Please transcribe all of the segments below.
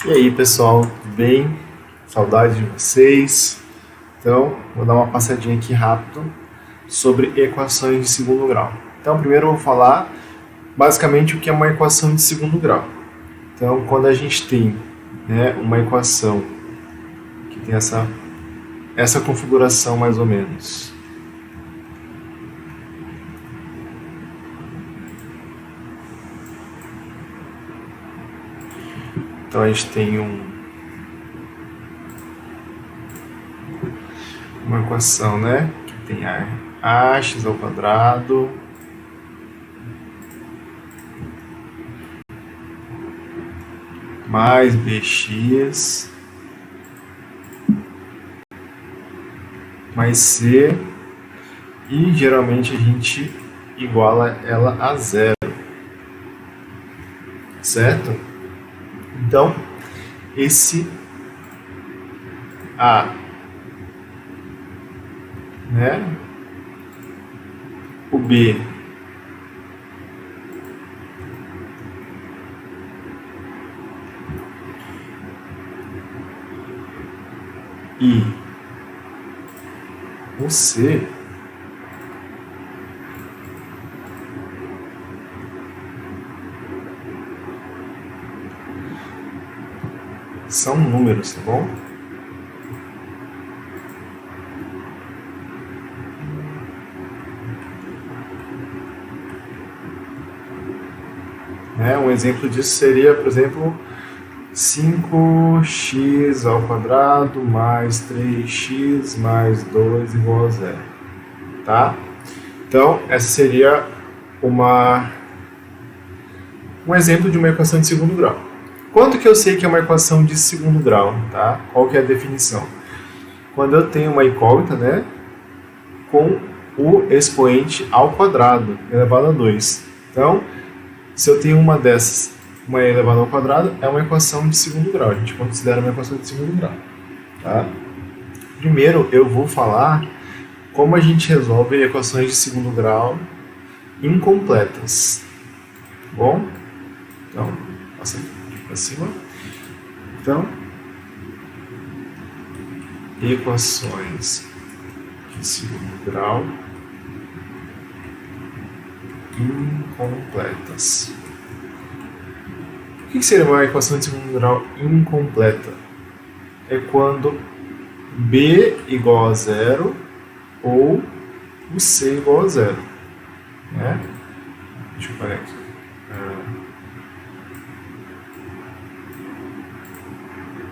E aí, pessoal, tudo bem? Saudade de vocês. Então, vou dar uma passadinha aqui rápido sobre equações de segundo grau. Então, primeiro eu vou falar basicamente o que é uma equação de segundo grau. Então, quando a gente tem uma equação que tem essa configuração mais ou menos. Então, a gente tem uma equação, que tem ax ao quadrado mais bx mais c, e geralmente a gente iguala ela a zero, certo? Então, esse A, o B e o C são números, tá bom? Um exemplo disso seria, por exemplo, 5x ao quadrado mais 3x mais 2 igual a zero, tá? Então, essa seria um exemplo de uma equação de segundo grau. Quanto que eu sei que é uma equação de segundo grau, tá? Qual que é a definição? Quando eu tenho uma incógnita, com o expoente ao quadrado elevado a 2. Então, se eu tenho uma dessas, uma elevado ao quadrado, é uma equação de segundo grau. A gente considera uma equação de segundo grau, tá? Primeiro, eu vou falar como a gente resolve equações de segundo grau incompletas. Tá bom? Então, passa aqui para cima. Então, equações de segundo grau incompletas. O que seria uma equação de segundo grau incompleta? É quando B igual a zero ou o C igual a zero. Deixa eu parar aqui.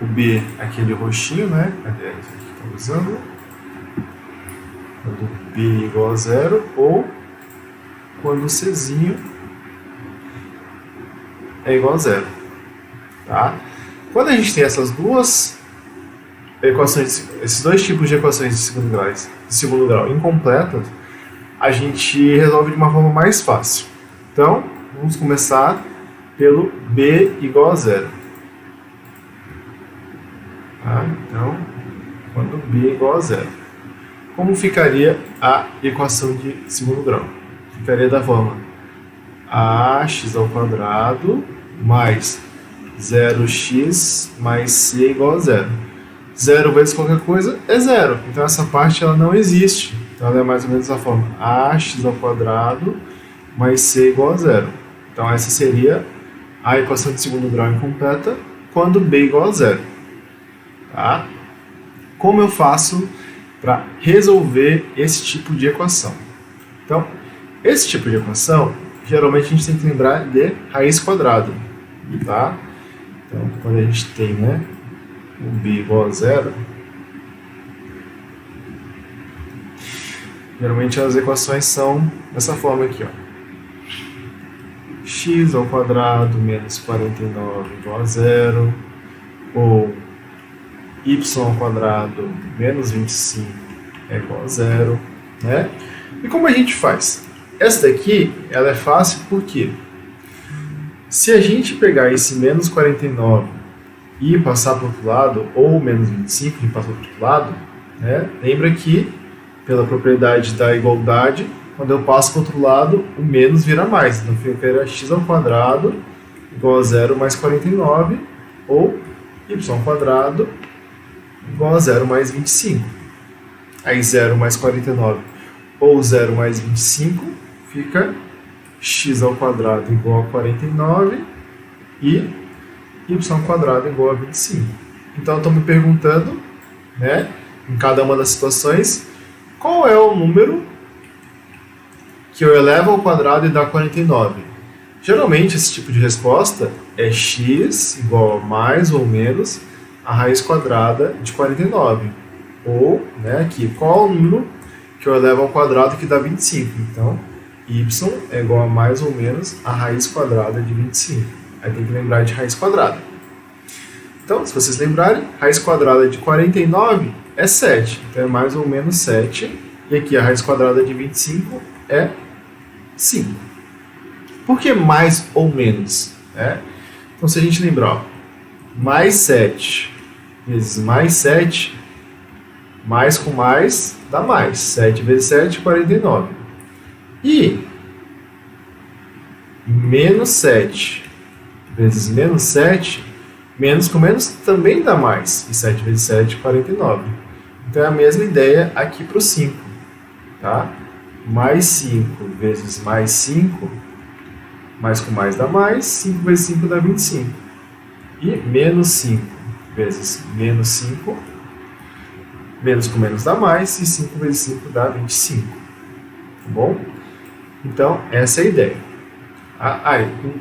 O B, aquele roxinho, Cadê esse aqui que está usando? Quando B igual a zero ou quando o Czinho é igual a zero, tá? Quando a gente tem essas duas equações, esses dois tipos de equações de segundo grau incompletas, a gente resolve de uma forma mais fácil. Então, vamos começar pelo B igual a zero. Tá? Então, quando B é igual a zero. Como ficaria a equação de segundo grau? Ficaria da forma ax ao quadrado mais 0x mais c igual a zero. 0 vezes qualquer coisa é zero. Então essa parte ela não existe. Então ela é mais ou menos da forma ax ao quadrado mais c igual a zero. Então essa seria a equação de segundo grau incompleta quando b igual a zero. Tá? Como eu faço para resolver esse tipo de equação? Então, esse tipo de equação, geralmente a gente tem que lembrar de raiz quadrada, tá? Então, quando a gente tem, o b igual a zero, geralmente as equações são dessa forma aqui, x ao quadrado menos 49 igual a zero, ou y ao quadrado menos 25 é igual a zero, E como a gente faz? Essa daqui, ela é fácil porque se a gente pegar esse menos 49 e passar para o outro lado, ou menos 25 e passar para o outro lado, lembra que, pela propriedade da igualdade, quando eu passo para o outro lado, o menos vira mais. Então fica x ao quadrado igual a zero mais 49, ou y² igual a 0 mais 25. Aí 0 mais 49 ou 0 mais 25 fica x² igual a 49 e y² igual a 25. Então, eu estou me perguntando, né, em cada uma das situações, qual é o número que eu elevo ao quadrado e dá 49? Geralmente, esse tipo de resposta é x igual a mais ou menos a raiz quadrada de 49. Ou, né, aqui, qual é o número que eu elevo ao quadrado que dá 25? Então, y é igual a mais ou menos a raiz quadrada de 25. Aí tem que lembrar de raiz quadrada. Então, se vocês lembrarem, raiz quadrada de 49 é 7. Então, é mais ou menos 7. E aqui a raiz quadrada de 25 é 5. Por que mais ou menos? Então, se a gente lembrar, ó, mais 7 vezes mais 7, mais com mais dá mais. 7 vezes 7, 49. E menos 7 vezes menos 7, menos com menos também dá mais. E 7 vezes 7, 49. Então é a mesma ideia aqui para o 5. Tá? Mais 5 vezes mais 5, mais com mais dá mais. 5 vezes 5 dá 25. E menos 5 vezes menos 5, menos com menos dá mais. E 5 vezes 5 dá 25. Tá bom? Então, essa é a ideia.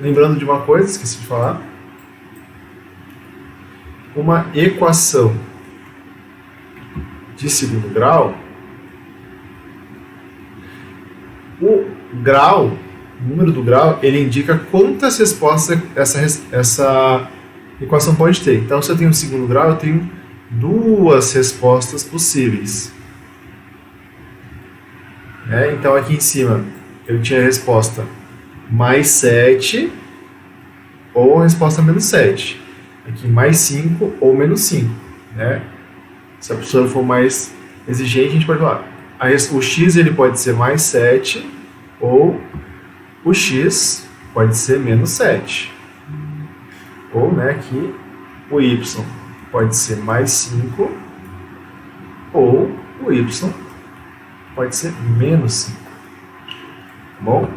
Lembrando de uma coisa, esqueci de falar. Uma equação de segundo grau, o número do grau, ele indica quantas respostas essa equação pode ter. Então, se eu tenho um segundo grau, eu tenho duas respostas possíveis. Então, aqui em cima, eu tinha a resposta mais 7 ou a resposta menos 7. Aqui, mais 5 ou menos 5. Se a pessoa for mais exigente, a gente pode falar. O x ele pode ser mais 7 ou o x pode ser menos 7. Ou, aqui, o y pode ser mais 5 ou o y pode ser menos 5. Tá bom?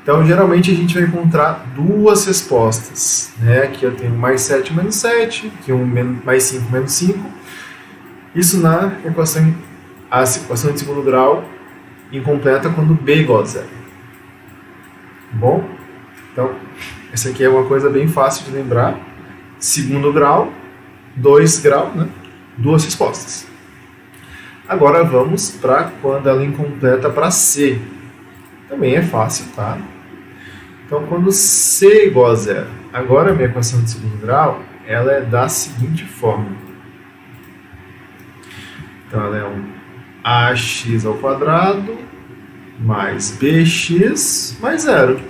Então, geralmente, a gente vai encontrar duas respostas. Aqui eu tenho mais 7 menos 7, aqui mais 5 menos 5. Isso na equação de segundo grau incompleta quando b igual a 0. Tá bom? Então, essa aqui é uma coisa bem fácil de lembrar. Segundo grau, 2 graus, duas respostas. Agora vamos para quando ela incompleta para c. Também é fácil, tá? Então, quando c é igual a 0. Agora, a minha equação de segundo grau, ela é da seguinte forma. Então, ela é um ax² mais bx mais 0.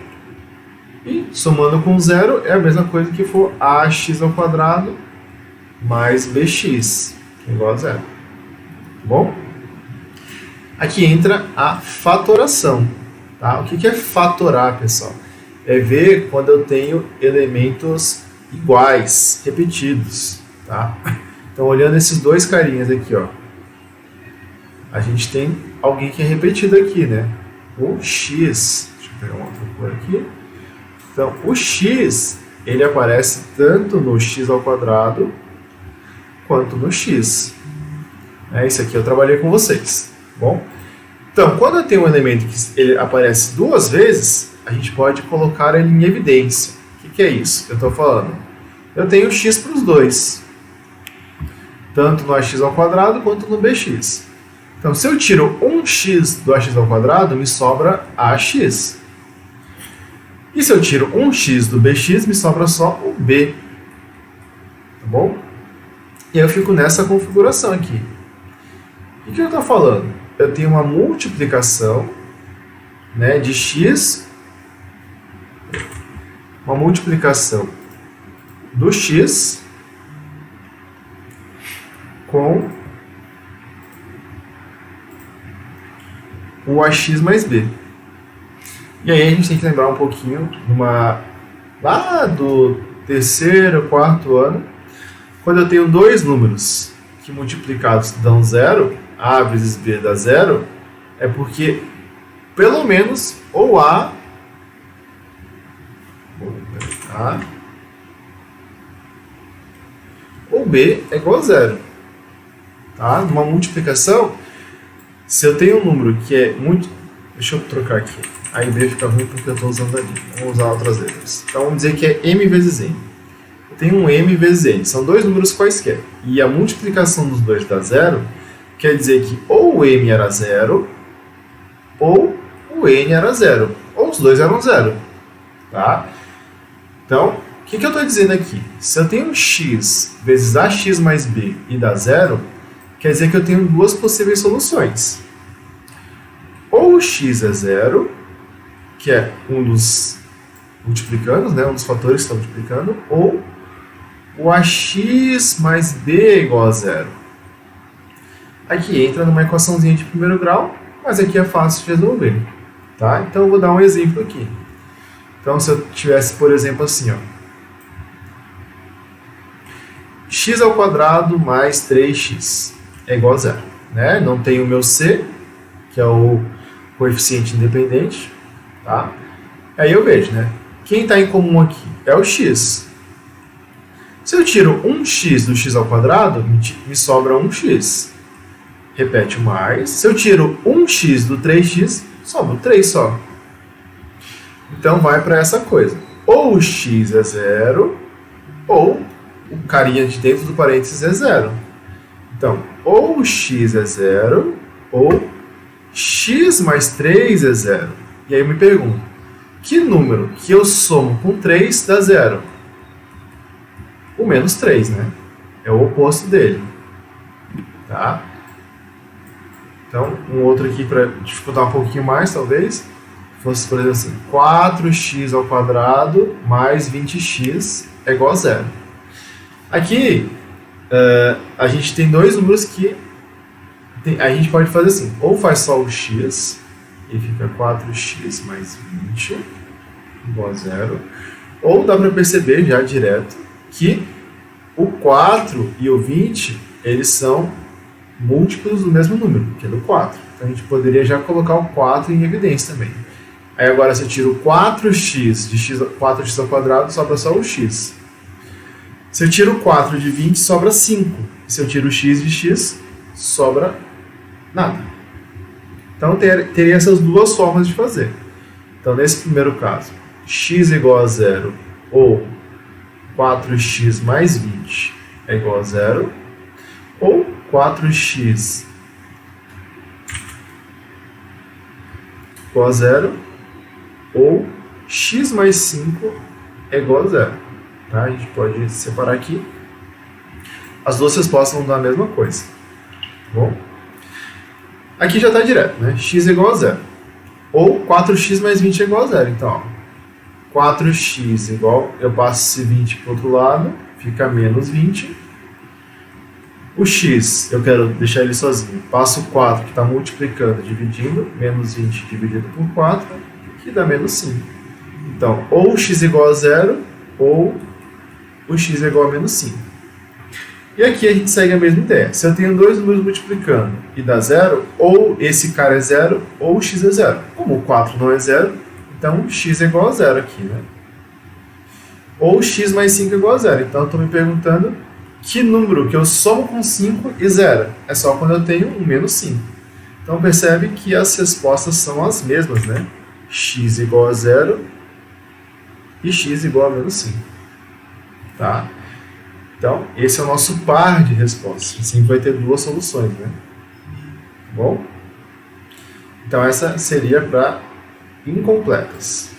E, somando com 0, é a mesma coisa que for ax² mais bx, que é igual a 0. Tá bom? Aqui entra a fatoração. Tá? O que é fatorar, pessoal? É ver quando eu tenho elementos iguais, repetidos. Tá? Então, olhando esses dois carinhas aqui, ó, a gente tem alguém que é repetido aqui, o x. Deixa eu pegar uma outra cor aqui. Então, o x, ele aparece tanto no x² quanto no x. Isso aqui eu trabalhei com vocês. Bom? Então, quando eu tenho um elemento que ele aparece duas vezes, a gente pode colocar ele em evidência. O que é isso que eu estou falando? Eu tenho x para os dois, tanto no ax² quanto no bx. Então, se eu tiro um x do ax², me sobra ax. E se eu tiro um x do bx, me sobra só o b. Tá bom? E aí eu fico nessa configuração aqui. O que eu estou falando? Eu tenho uma multiplicação de x, uma multiplicação do x com o ax mais b. E aí a gente tem que lembrar um pouquinho lá do terceiro, quarto ano, Quando eu tenho dois números que multiplicados dão zero, A vezes B dá zero, é porque pelo menos ou A ou B é igual a zero. Tá? Numa multiplicação, se eu tenho um número que é muito... Deixa eu trocar aqui. Aí B fica ruim porque eu estou usando ali. Vamos usar outras letras. Então vamos dizer que é M vezes N. Eu tenho um M vezes N. São dois números quaisquer. E a multiplicação dos dois dá zero, quer dizer que ou o M era zero, ou o N era zero. Ou os dois eram zero. Tá? Então, o que eu estou dizendo aqui? Se eu tenho x vezes ax mais b e dá zero, quer dizer que eu tenho duas possíveis soluções. Ou o x é zero, que é um dos multiplicandos, né, um dos fatores que está multiplicando, ou o ax mais b é igual a zero. Aqui entra numa equaçãozinha de primeiro grau, mas aqui é fácil de resolver. Tá? Então eu vou dar um exemplo aqui. Então se eu tivesse, por exemplo, assim, ó, x ao quadrado mais 3x é igual a zero. Né? Não tem o meu c, que é o coeficiente independente. Tá? Aí eu vejo, né? Quem está em comum aqui é o x. Se eu tiro 1x do x ao quadrado, me sobra 1x. Repete o mais. Se eu tiro 1x do 3x, sobra 3 só. Então vai para essa coisa. Ou o x é zero, ou o carinha de dentro do parênteses é zero. Então, ou o x é zero, ou x mais 3 é zero. E aí eu me pergunto, que número que eu somo com 3 dá zero? O menos 3, né? É o oposto dele. Tá? Então, um outro aqui para dificultar um pouquinho mais, talvez, fosse, por exemplo, assim, 4x ao quadrado mais 20x é igual a zero. Aqui, a gente tem dois números que a gente pode fazer assim, ou faz só o x, e fica 4x mais 20 igual a zero, ou dá para perceber já direto que o 4 e o 20, eles são múltiplos do mesmo número, que é do 4. Então a gente poderia já colocar o 4 em evidência também. Aí agora se eu tiro 4x de 4x ao quadrado, sobra só o x. Se eu tiro 4 de 20, sobra 5. Se eu tiro o x de x, sobra nada. Então teria essas duas formas de fazer. Então nesse primeiro caso, x é igual a zero ou 4x mais 20 é igual a zero, ou 4x igual a zero, ou x mais 5 é igual a zero. Tá? A gente pode separar aqui. As duas respostas vão dar a mesma coisa. Tá bom? Aqui já está direto, né? X é igual a zero. Ou 4x mais 20 é igual a zero. Então, ó, 4x igual, eu passo esse 20 para o outro lado, fica menos 20. O x, eu quero deixar ele sozinho. Passo 4, que está multiplicando, dividindo. Menos 20 dividido por 4, que dá menos 5. Então, ou o x é igual a zero, ou o x é igual a menos 5. E aqui a gente segue a mesma ideia. Se eu tenho dois números multiplicando e dá zero, ou esse cara é zero, ou o x é zero. Como o 4 não é zero, então x é igual a zero aqui, né? Ou x mais 5 é igual a zero. Então eu estou me perguntando que número que eu somo com 5 e zero. É só quando eu tenho um menos 5. Então percebe que as respostas são as mesmas, né? X igual a zero e x igual a menos 5. Tá? Então, esse é o nosso par de respostas. Assim vai ter duas soluções, né? Bom? Então, essa seria para incompletas.